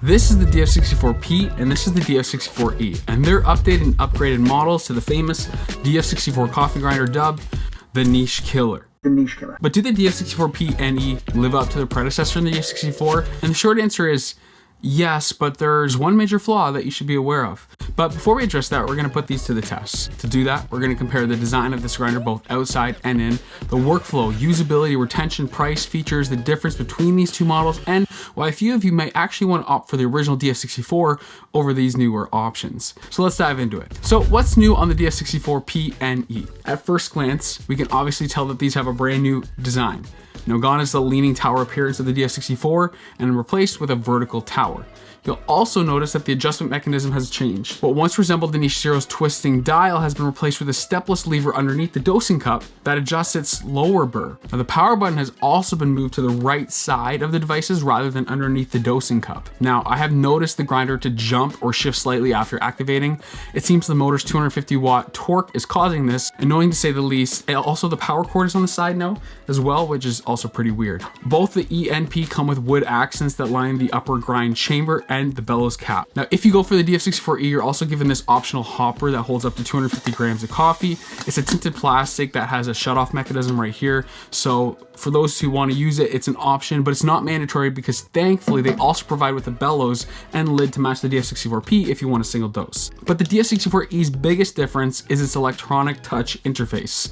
This is the DF64P and this is the DF64E, and they're updated and upgraded models to the famous DF64 coffee grinder dubbed the niche killer. But do the DF64P and E live up to their predecessor in the DF64? And the short answer is yes, but there's one major flaw that you should be aware of. But before we address that, we're going to put these to the test. To do that, we're going to compare the design of this grinder both outside and in, the workflow, usability, retention, price, features, the difference between these two models, and why a few of you may actually want to opt for the original DF64 over these newer options. So let's dive into it. So what's new on the DF64P and E? At first glance, we can obviously tell that these have a brand new design. Now gone is the leaning tower appearance of the DF64 and replaced with a vertical tower. You'll also notice that the adjustment mechanism has changed. What once resembled the Niche Zero's twisting dial has been replaced with a stepless lever underneath the dosing cup that adjusts its lower burr. Now the power button has also been moved to the right side of the devices rather than underneath the dosing cup. Now I have noticed the grinder to jump or shift slightly after activating. It seems the motor's 250 watt torque is causing this, annoying to say the least. And also the power cord is on the side now as well, which is also pretty weird. Both the E and P come with wood accents that line the upper grind chamber and the bellows cap. Now, if you go for the DF64E, you're also given this optional hopper that holds up to 250 grams of coffee. It's a tinted plastic that has a shutoff mechanism right here. So for those who want to use it, it's an option, but it's not mandatory because thankfully they also provide with the bellows and lid to match the DF64P if you want a single dose. But the DF64E's biggest difference is its electronic touch interface.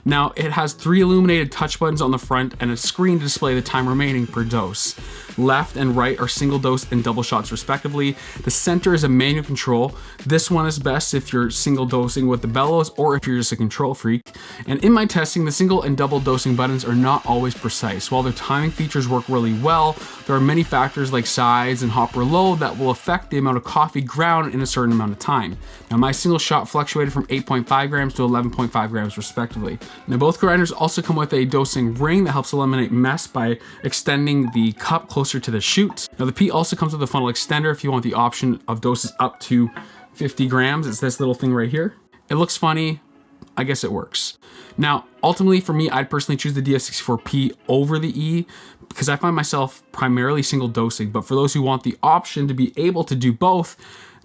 Now, it has 3 illuminated touch buttons on the front and a screen to display the time remaining per dose. Left and right are single dose and double shots respectively. The center is a manual control. This one is best if you're single dosing with the bellows or if you're just a control freak. And in my testing, the single and double dosing buttons are not always precise. While their timing features work really well, there are many factors like size and hopper load that will affect the amount of coffee ground in a certain amount of time. Now, my single shot fluctuated from 8.5 grams to 11.5 grams respectively. Now, both grinders also come with a dosing ring that helps eliminate mess by extending the cup closer to the chute. Now, the P also comes with a funnel extender if you want the option of doses up to 50 grams. It's this little thing right here. It looks funny. I guess it works. Now, ultimately for me, I'd personally choose the DF64P over the E because I find myself primarily single dosing, but for those who want the option to be able to do both,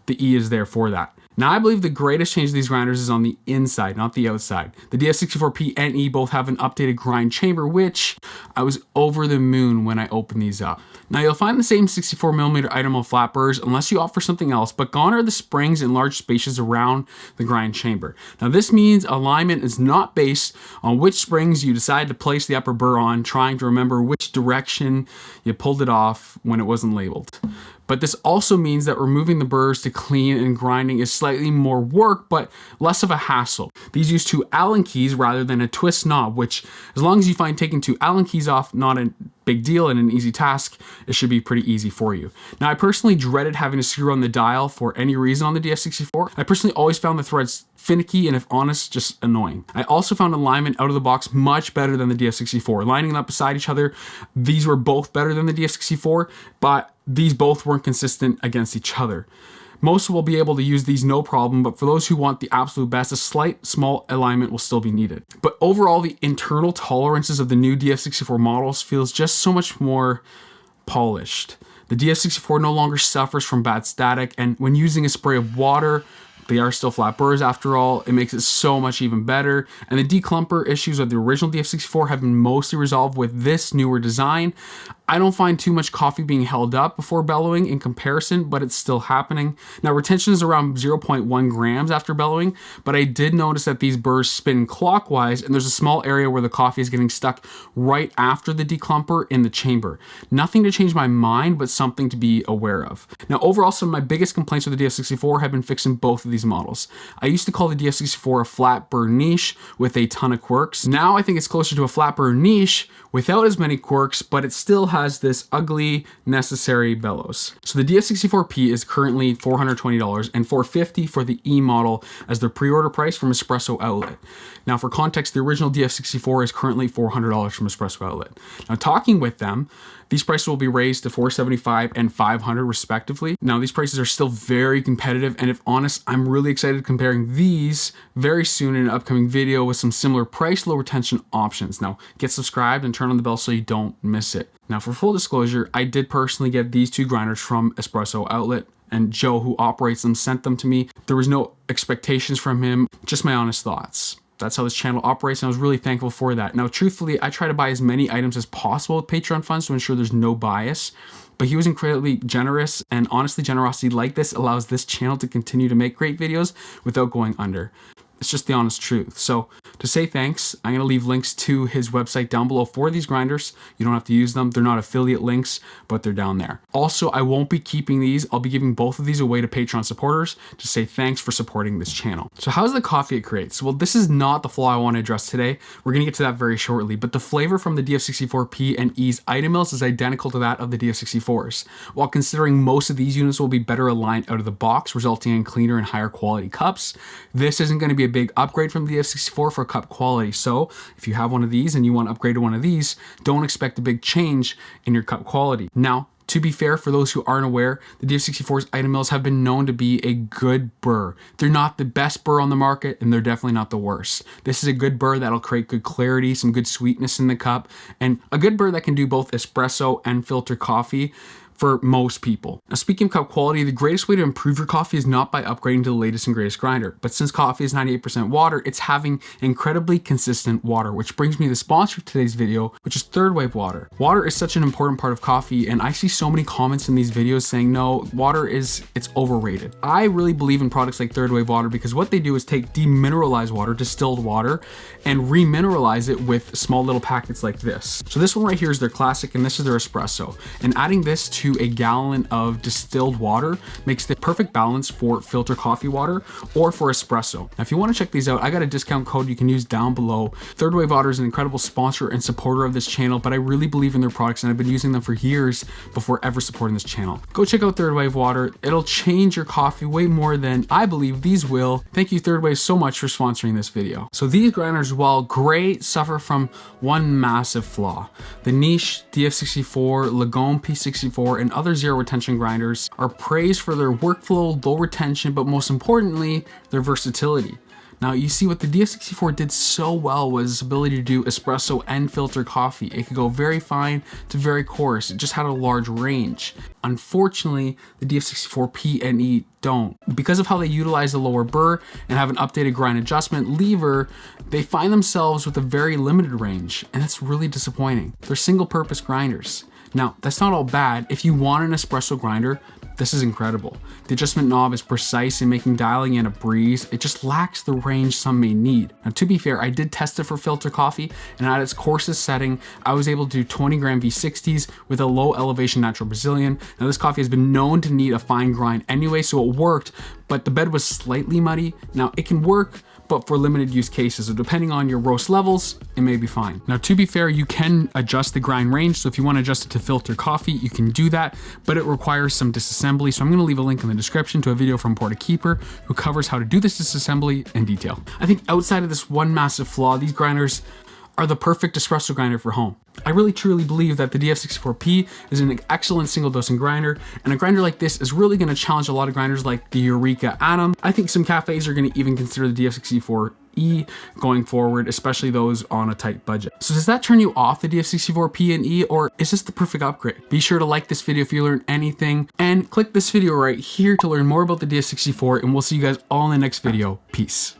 the E is there for that. Now, I believe the greatest change to these grinders is on the inside, not the outside. The DF64P and E both have an updated grind chamber, which I was over the moon when I opened these up. Now, you'll find the same 64mm item on flat burrs unless you opt for something else, but gone are the springs and large spaces around the grind chamber. Now, this means alignment is not based on which springs you decide to place the upper burr on, trying to remember which direction you pulled it off when it wasn't labeled. But this also means that removing the burrs to clean and grinding is slightly more work, but less of a hassle. These use 2 Allen keys rather than a twist knob, which as long as you find taking 2 Allen keys off not a big deal and an easy task, it should be pretty easy for you. Now, I personally dreaded having to screw on the dial for any reason on the DF64. I personally always found the threads finicky and, if honest, just annoying. I also found alignment out of the box much better than the DF64. Lining them up beside each other, these were both better than the DF64, but these both weren't consistent against each other. Most will be able to use these no problem, but for those who want the absolute best, a slight small alignment will still be needed. But overall, the internal tolerances of the new DF64 models feels just so much more polished. The DF64 no longer suffers from bad static, and when using a spray of water, they are still flat burrs after all. It makes it so much even better. And the declumper issues of the original DF64 have been mostly resolved with this newer design. I don't find too much coffee being held up before bellowing in comparison, but it's still happening. Now, retention is around 0.1 grams after bellowing, but I did notice that these burrs spin clockwise and there's a small area where the coffee is getting stuck right after the declumper in the chamber. Nothing to change my mind, but something to be aware of. Now, overall, some of my biggest complaints with the DF64 have been fixed in both of these models. I used to call the DF64 a flat burr niche with a ton of quirks. Now I think it's closer to a flat burr niche without as many quirks, but it still has this ugly necessary bellows. So the DF64P is currently $420 and $450 for the E model as their pre-order price from Espresso Outlet. Now, for context, the original DF64 is currently $400 from Espresso Outlet. Now, talking with them, These prices will be raised to $475 and $500 respectively. Now these prices are still very competitive, and if honest, I'm really excited comparing these very soon in an upcoming video with some similar price, low retention options. Now get subscribed and turn on the bell so you don't miss it. Now for full disclosure, I did personally get these two grinders from Espresso Outlet, and Joe, who operates them, sent them to me. There was no expectations from him, just my honest thoughts. That's how this channel operates, and I was really thankful for that. Now, truthfully, I try to buy as many items as possible with Patreon funds to ensure there's no bias, but he was incredibly generous, and honestly, generosity like this allows this channel to continue to make great videos without going under. It's just the honest truth. So to say thanks, I'm going to leave links to his website down below for these grinders. You don't have to use them. They're not affiliate links, but they're down there. Also, I won't be keeping these. I'll be giving both of these away to Patreon supporters to say thanks for supporting this channel. So how's the coffee it creates? Well, this is not the flaw I want to address today. We're going to get to that very shortly, but the flavor from the DF64P and E's item mills is identical to that of the DF64s. While considering most of these units will be better aligned out of the box, resulting in cleaner and higher quality cups, this isn't going to be a big upgrade from the DF64 for cup quality. So if you have one of these and you want to upgrade to one of these, don't expect a big change in your cup quality. Now, to be fair, for those who aren't aware, the DF64's item mills have been known to be a good burr. They're not the best burr on the market, and they're definitely not the worst. This is a good burr that'll create good clarity, some good sweetness in the cup, and a good burr that can do both espresso and filter coffee for most people. Now, speaking of cup quality, the greatest way to improve your coffee is not by upgrading to the latest and greatest grinder, but since coffee is 98% water, it's having incredibly consistent water, which brings me to the sponsor of today's video, which is Third Wave Water. Water is such an important part of coffee, and I see so many comments in these videos saying, no, it's overrated. I really believe in products like Third Wave Water because what they do is take demineralized water, distilled water, and remineralize it with small little packets like this. So this one right here is their classic, and this is their espresso. And adding this to a gallon of distilled water makes the perfect balance for filter coffee water or for espresso. Now, if you want to check these out, I got a discount code you can use down below. Third Wave Water is an incredible sponsor and supporter of this channel, but I really believe in their products and I've been using them for years before ever supporting this channel. Go check out Third Wave Water. It'll change your coffee way more than I believe these will. Thank you, Third Wave, so much for sponsoring this video. So these grinders, while great, suffer from one massive flaw. The niche DF64, Lagom P64, and other zero retention grinders are praised for their workflow, low retention, but most importantly, their versatility. Now, you see what the DF64 did so well was its ability to do espresso and filter coffee. It could go very fine to very coarse. It just had a large range. Unfortunately, the DF64P and E don't. Because of how they utilize the lower burr and have an updated grind adjustment lever, they find themselves with a very limited range, and that's really disappointing. They're single purpose grinders. Now, that's not all bad. If you want an espresso grinder, this is incredible. The adjustment knob is precise in making dialing in a breeze. It just lacks the range some may need. Now, to be fair, I did test it for filter coffee, and at its coarsest setting, I was able to do 20 gram V60s with a low elevation natural Brazilian. Now, this coffee has been known to need a fine grind anyway, so it worked, but the bed was slightly muddy. Now, it can work, but for limited use cases. So depending on your roast levels, it may be fine. Now, to be fair, you can adjust the grind range. So if you want to adjust it to filter coffee, you can do that, but it requires some disassembly. So I'm going to leave a link in the description to a video from Porta Keeper who covers how to do this disassembly in detail. I think outside of this one massive flaw, these grinders are the perfect espresso grinder for home. I really truly believe that the DF64P is an excellent single dosing grinder, and a grinder like this is really going to challenge a lot of grinders like the Eureka Atom. I think some cafes are going to even consider the DF64E going forward, especially those on a tight budget. So does that turn you off the DF64P and E, or is this the perfect upgrade? Be sure to like this video if you learned anything, and click this video right here to learn more about the DF64, and we'll see you guys all in the next video. Peace.